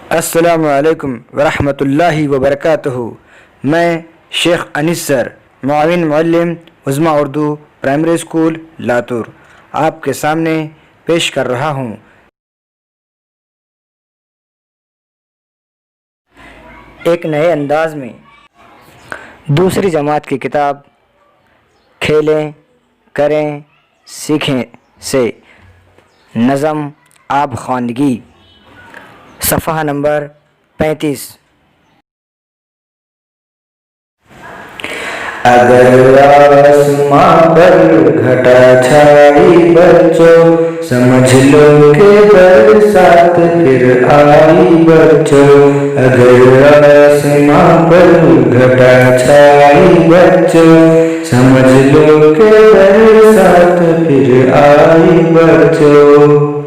अस्सलामु अलैकुम वरहमतुल्लाहि वबरकातुहू। मैं शेख अनीस सर, मुआविन मुअल्लिम उज़्मा उर्दू प्राइमरी स्कूल लातूर, आपके सामने पेश कर रहा हूँ एक नए अंदाज में दूसरी जमात की किताब खेलें करें सीखें से नज़म आब ख़वानगी, सफ़हा नंबर 35। अगर आसमां पर घटा छाई बच्चों, समझ लो कि बरसात फिर आई बच्चों। अगर आसमां पर घटा छाई बच्चों, समझ लो कि बरसात फिर आई बच्चों।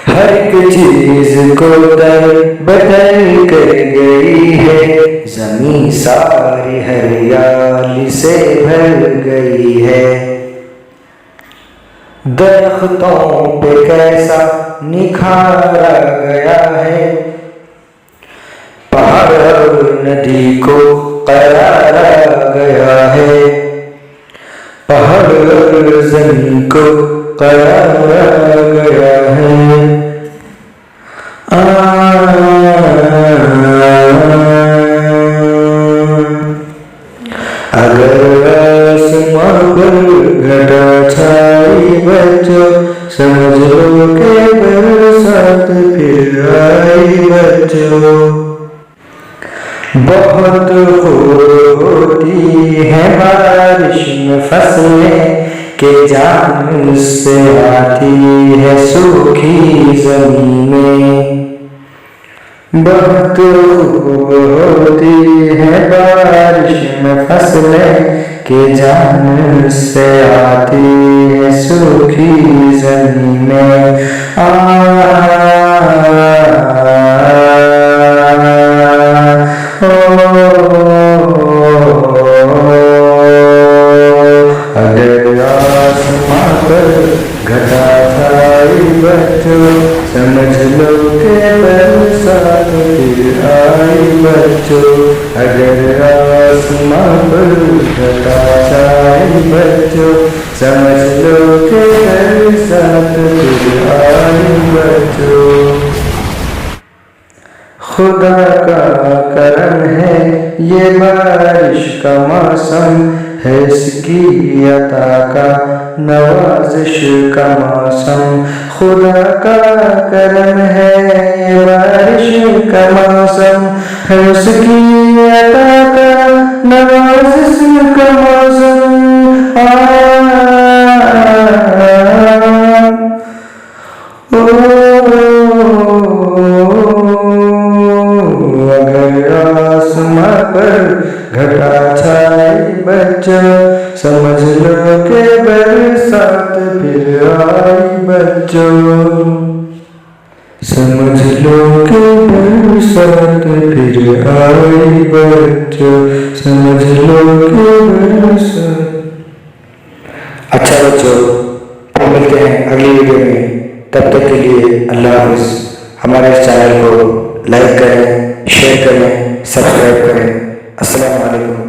हर एक चीज को बदल कर गई है, ज़मीं सारी हरियाली से भर गई है। दरख्तों पे कैसा निखारा गया है, पहाड़ और नदी को करारा गया है। पहाड़ और ज़मीन को करारा गया है। अगर आसमां पर घटा छाई बच्चों, समझ लो कि बरसात फिर आई बच्चों। बहुत खूब होती है बारिश में फसलें, के जान से आती है सूखी ज़मीनें। बहुत खूब होती है बारिश में फसलें, के जान से आती है सूखी ज़मीनें। अगर आसमां पर घटा छाई बच्चों, समझ लो कि बरसात फिर आई बच्चों। अगर आसमां पर घटा छाई बच्चों, समझ लो कि बरसात फिर आई बच्चों। खुदा का करम है ये बारिश का मौसम, है इसकी अता का नवाजिश का मौसम। खुदा का करम है ये बारिश का मौसम, है इसकी अता का नवाजिश का मौसम। अगर आसमां पर घटा छाई बच्चों, समझ लो कि बरसात फिर आई बच्चों। समझ लो कि बरसात फिर आई बच्चों। समझ लो कि बरसात। अच्छा बच्चों, फिर मिलते हैं अगली वीडियो में। तब तक के लिए अल्लाह हाफ़िज़। हमारे इस चैनल को लाइक करें, शेयर करें, सब्सक्राइब करें। अस्सलामु अलैकुम।